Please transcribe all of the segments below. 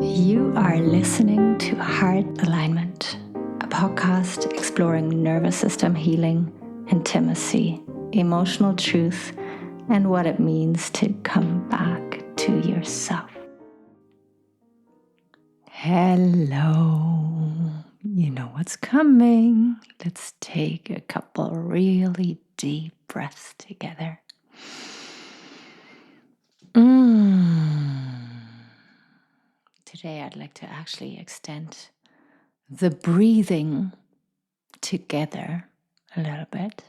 You are listening to Heart Alignment, a podcast exploring nervous system healing, intimacy, emotional truth, and what it means to come back to yourself. Hello. You know what's coming. Let's take a couple really deep breaths together. Today I'd like to actually extend the breathing together a little bit.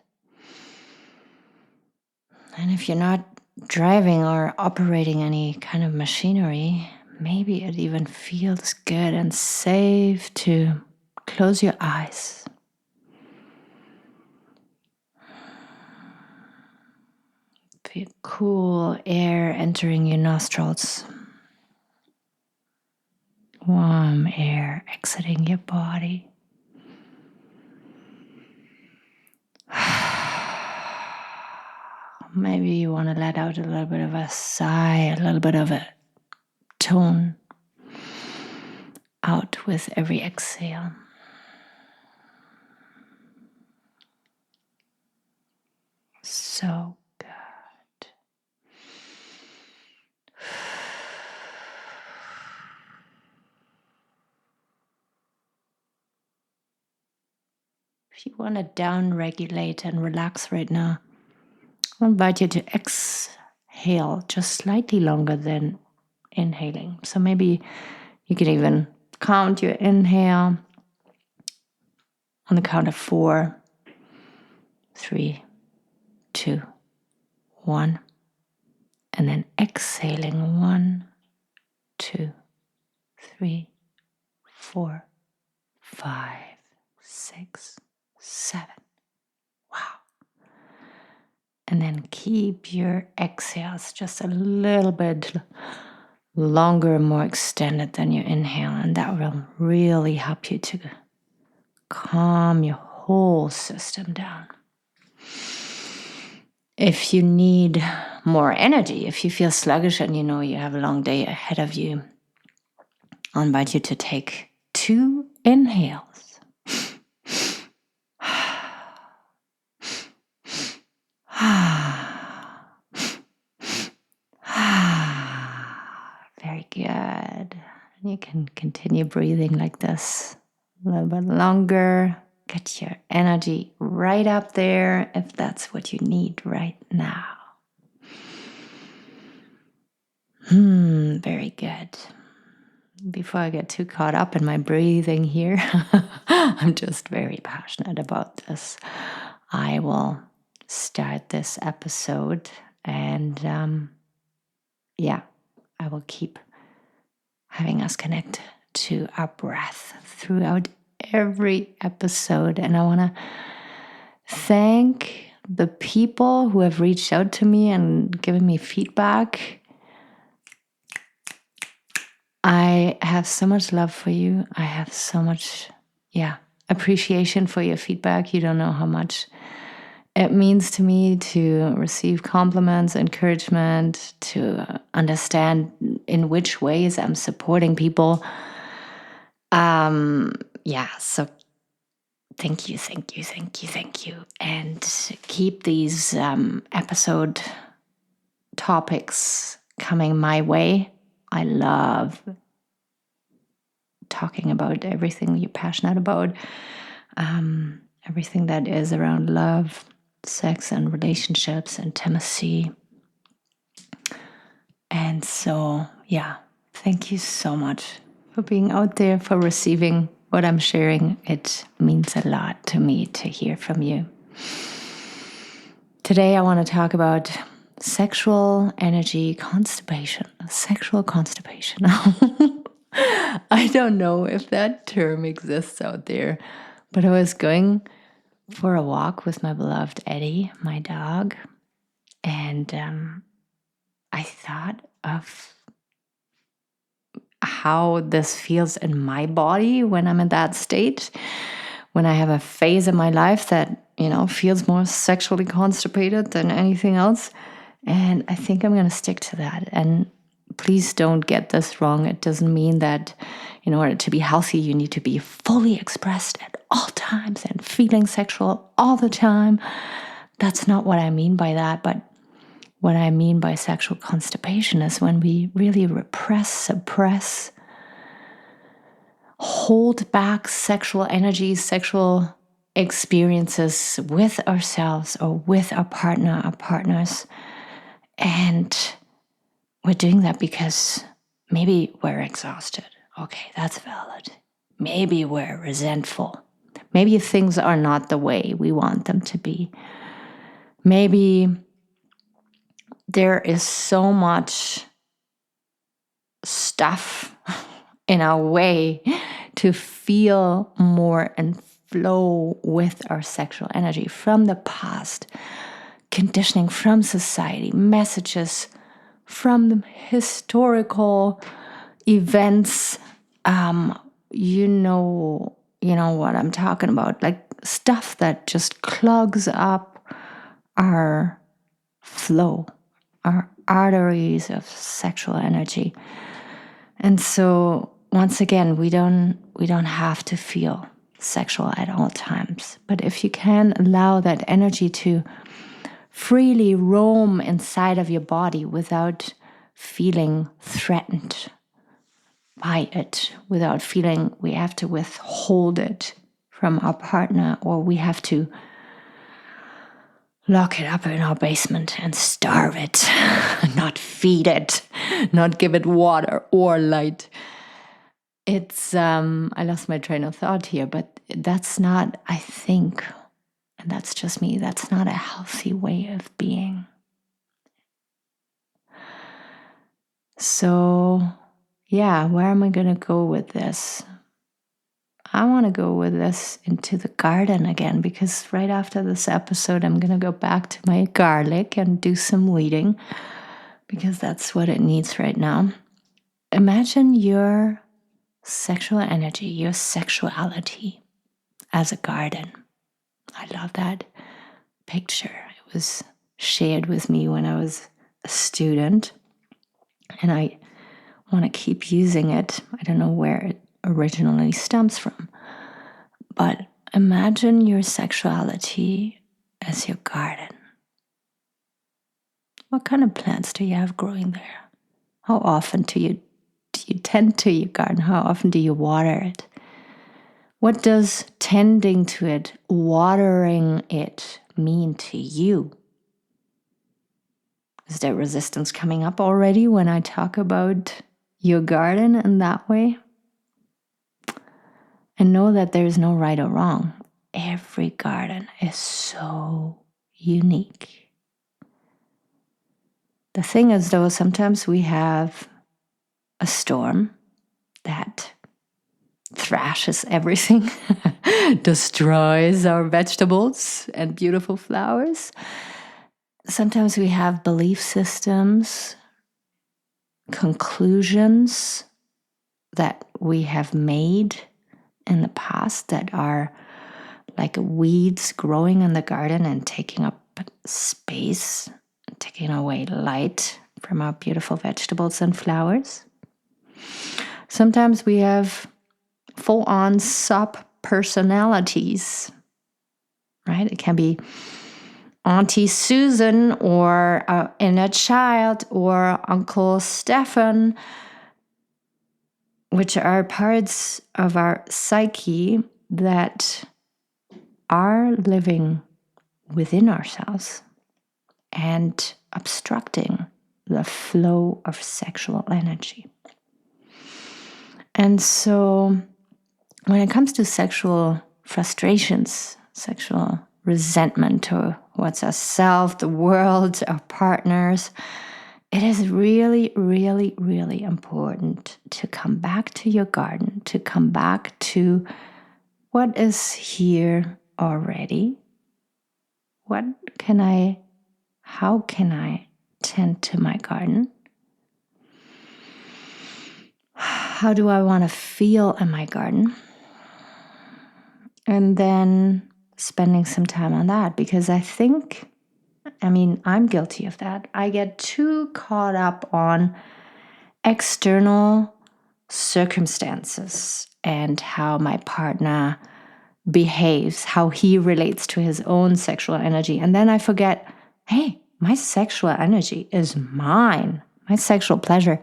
And if you're not driving or operating any kind of machinery, maybe it even feels good and safe to close your eyes. Feel cool air entering your nostrils. Warm air exiting your body. Maybe you want to let out a little bit of a sigh, a little bit of a tone out with every exhale. So good. If you want to down-regulate and relax right now, I invite you to exhale just slightly longer than inhaling. So maybe you can even count your inhale on the count of 4, 3, 2, 1, and then exhaling 1, 2, 3, 4, 5, 6, 7. Wow. And then keep your exhales just a little bit longer, more extended than your inhale, and that will really help you to calm your whole system down. If you need more energy, if you feel sluggish and you know you have a long day ahead of you, I'll invite you to take 2 inhales. Very good. And you can continue breathing like this a little bit longer. Get your energy right up there if that's what you need right now. Very good. Before I get too caught up in my breathing here, I'm just very passionate about this. I will start this episode and I will keep having us connect to our breath throughout every episode. And I want to thank the people who have reached out to me and given me feedback. I have so much love for you. I have so much, appreciation for your feedback. You don't know how much it means to me to receive compliments, encouragement, to understand in which ways I'm supporting people. So thank you. And keep these episode topics coming my way. I love talking about everything you're passionate about, everything that is around love, sex and relationships, intimacy. And so, thank you so much for being out there, for receiving what I'm sharing. It means a lot to me to hear from you. Today, I want to talk about sexual energy constipation, sexual constipation. I don't know if that term exists out there, but I was going for a walk with my beloved Eddie, my dog, and I thought of how this feels in my body when I'm in that state, when I have a phase in my life that, feels more sexually constipated than anything else. And I think I'm going to stick to that and please don't get this wrong. It doesn't mean that in order to be healthy, you need to be fully expressed at all times and feeling sexual all the time. That's not what I mean by that. But what I mean by sexual constipation is when we really repress, suppress, hold back sexual energies, sexual experiences with ourselves or with our partner, our partners. And we're doing that because maybe we're exhausted. Okay, that's valid. Maybe we're resentful. Maybe things are not the way we want them to be. Maybe there is so much stuff in our way to feel more and flow with our sexual energy from the past, conditioning from society, messages from historical events. You know what I'm talking about, like stuff that just clogs up our flow, our arteries of sexual energy. And so once again, we don't have to feel sexual at all times. But if you can allow that energy to freely roam inside of your body without feeling threatened by it, without feeling we have to withhold it from our partner, or we have to lock it up in our basement and starve it, not feed it, not give it water or light. It's, I lost my train of thought here, but that's not, I think, and that's just me, that's not a healthy way of being. So, yeah, where am I going to go with this? I want to go with this into the garden again, because right after this episode, I'm going to go back to my garlic and do some weeding, because that's what it needs right now. Imagine your sexual energy, your sexuality as a garden. I love that picture. It was shared with me when I was a student, and I want to keep using it. I don't know where it originally stems from, but imagine your sexuality as your garden. What kind of plants do you have growing there? How often do you tend to your garden? How often do you water it? What does tending to it, watering it, mean to you? Is there resistance coming up already when I talk about your garden in that way? And know that there is no right or wrong. Every garden is so unique. The thing is, though, sometimes we have a storm that thrashes everything, destroys our vegetables and beautiful flowers. Sometimes we have belief systems, conclusions that we have made in the past that are like weeds growing in the garden and taking up space, taking away light from our beautiful vegetables and flowers. Sometimes we have full-on sub-personalities, right? It can be Auntie Susan or our inner child or Uncle Stefan, which are parts of our psyche that are living within ourselves and obstructing the flow of sexual energy. And so when it comes to sexual frustrations, sexual resentment towards ourselves, the world, our partners, it is really, really, really important to come back to your garden, to come back to what is here already. How can I tend to my garden? How do I want to feel in my garden? And then spending some time on that, because I'm guilty of that. I get too caught up on external circumstances and how my partner behaves, how he relates to his own sexual energy. And then I forget, hey, my sexual energy is mine. My sexual pleasure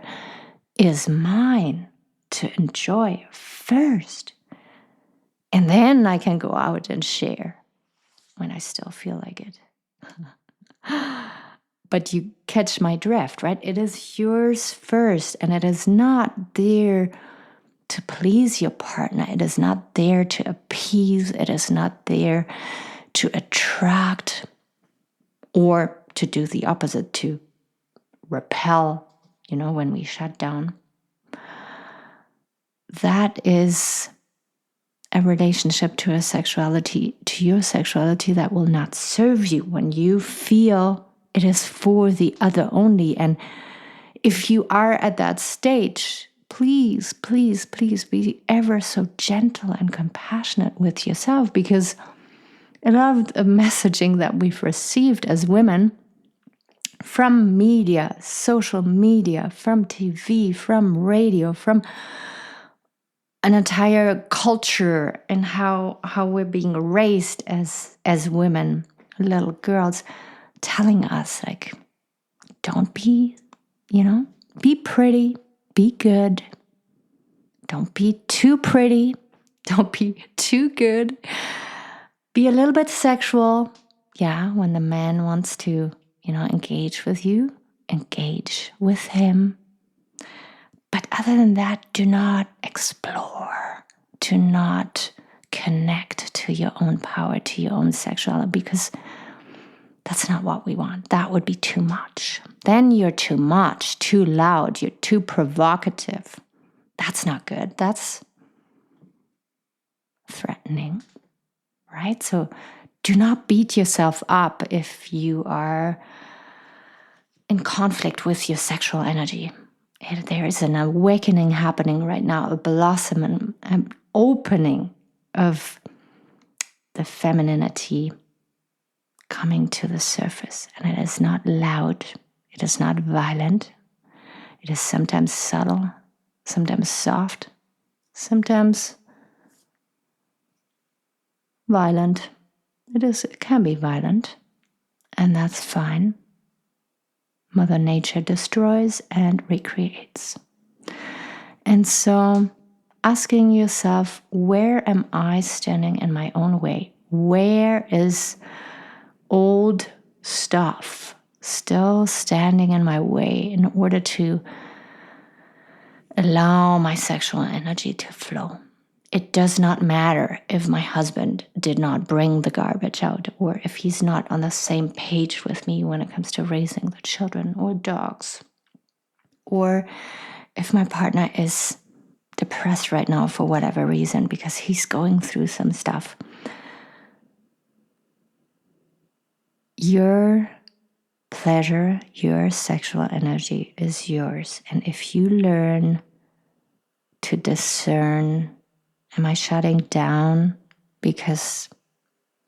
is mine to enjoy first. And then I can go out and share when I still feel like it. But you catch my drift, right? It is yours first, and it is not there to please your partner. It is not there to appease. It is not there to attract or to do the opposite, to repel, when we shut down. That is a relationship to your sexuality that will not serve you when you feel it is for the other only. And if you are at that stage, please, please, please be ever so gentle and compassionate with yourself, because a lot of the messaging that we've received as women from media, social media, from TV, from radio, from an entire culture, and how we're being raised as women, little girls, telling us, like, don't be, be pretty, be good. Don't be too pretty. Don't be too good. Be a little bit sexual. Yeah, when the man wants to, engage with you, engage with him. But other than that, do not explore. Do not connect to your own power, to your own sexuality, because that's not what we want. That would be too much. Then you're too much, too loud, you're too provocative. That's not good. That's threatening, right? So do not beat yourself up if you are in conflict with your sexual energy. There is an awakening happening right now, a blossom, an opening of the femininity coming to the surface. And it is not loud. It is not violent. It is sometimes subtle, sometimes soft, sometimes violent. It can be violent, and that's fine. Mother Nature destroys and recreates. And so asking yourself, where am I standing in my own way? Where is old stuff still standing in my way in order to allow my sexual energy to flow? It does not matter if my husband did not bring the garbage out, or if he's not on the same page with me when it comes to raising the children or dogs, or if my partner is depressed right now for whatever reason because he's going through some stuff. Your pleasure, your sexual energy is yours. And if you learn to discern, am I shutting down because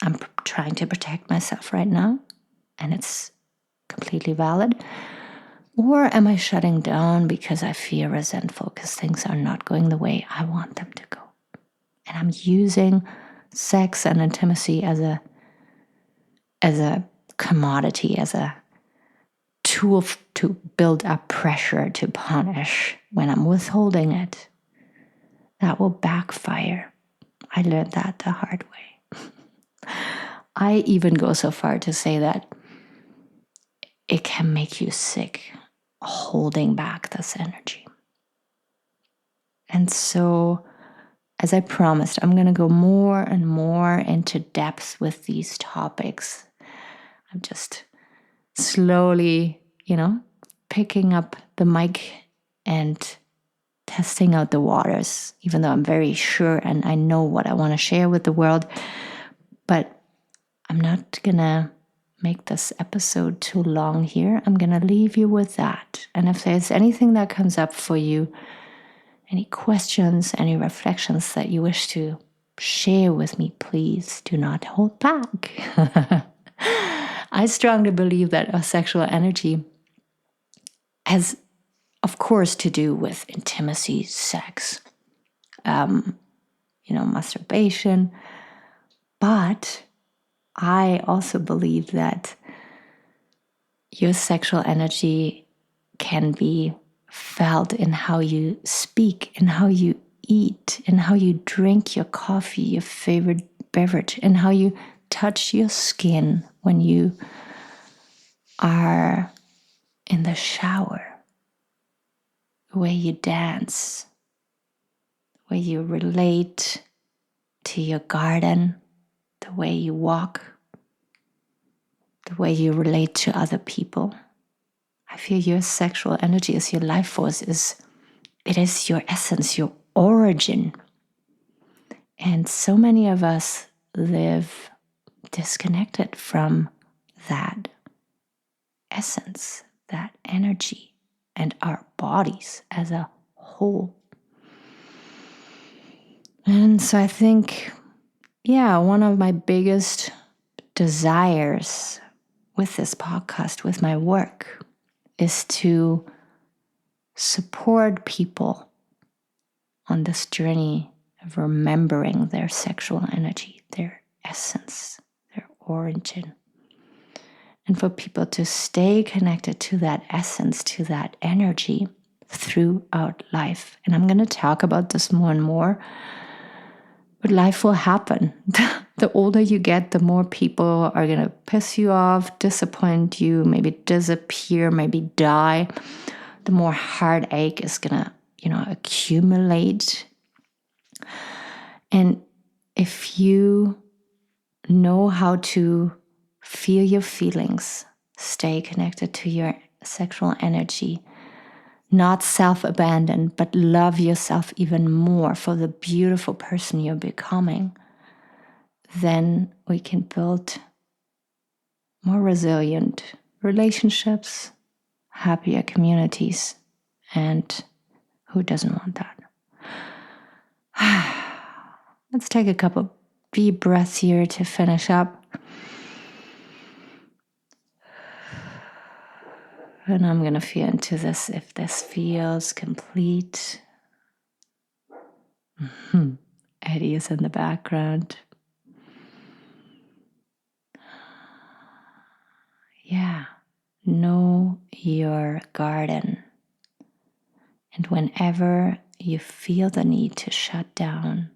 I'm trying to protect myself right now and it's completely valid? Or am I shutting down because I feel resentful because things are not going the way I want them to go? And I'm using sex and intimacy as a commodity, as a tool to build up pressure, to punish when I'm withholding it. That will backfire. I learned that the hard way. I even go so far to say that it can make you sick holding back this energy. And so, as I promised, I'm going to go more and more into depth with these topics. I'm just slowly, picking up the mic and testing out the waters, even though I'm very sure and I know what I want to share with the world. But I'm not going to make this episode too long here. I'm going to leave you with that. And if there's anything that comes up for you, any questions, any reflections that you wish to share with me, please do not hold back. I strongly believe that our sexual energy has of course, to do with intimacy, sex, masturbation. But I also believe that your sexual energy can be felt in how you speak, in how you eat, in how you drink your coffee, your favorite beverage, and how you touch your skin when you are in the shower, the way you dance, the way you relate to your garden, the way you walk, the way you relate to other people. I feel your sexual energy is your life force, it is your essence, your origin. And so many of us live disconnected from that essence, that energy, and our bodies as a whole. And so I think, one of my biggest desires with this podcast, with my work, is to support people on this journey of remembering their sexual energy, their essence, their origin. And for people to stay connected to that essence, to that energy throughout life. And I'm going to talk about this more and more. But life will happen. The older you get, the more people are going to piss you off, disappoint you, maybe disappear, maybe die. The more heartache is going to, accumulate. And if you know how to feel your feelings, stay connected to your sexual energy, not self-abandon, but love yourself even more for the beautiful person you're becoming, then we can build more resilient relationships, happier communities, and who doesn't want that? Let's take a couple deep breaths here to finish up. And I'm going to feel into this if this feels complete. Eddie is in the background. Know your garden. And whenever you feel the need to shut down,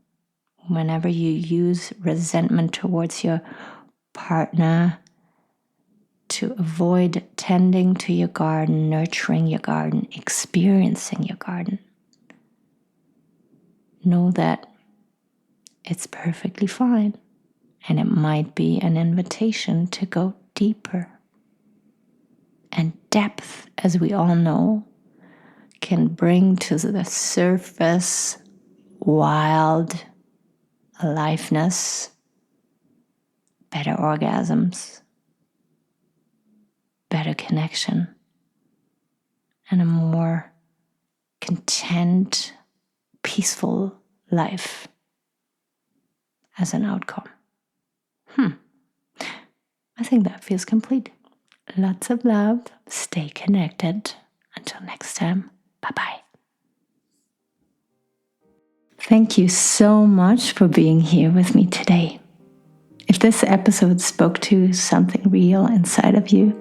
whenever you use resentment towards your partner to avoid tending to your garden, nurturing your garden, experiencing your garden, know that it's perfectly fine. And it might be an invitation to go deeper. And depth, as we all know, can bring to the surface wild aliveness, better orgasms, better connection, and a more content, peaceful life as an outcome. I think that feels complete. Lots of love. Stay connected. Until next time. Bye-bye. Thank you so much for being here with me today. If this episode spoke to something real inside of you,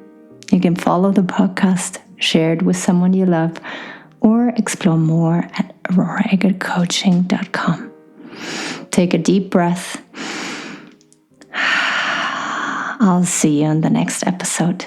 you can follow the podcast, share it with someone you love, or explore more at auroraegercoaching.com. Take a deep breath. I'll see you in the next episode.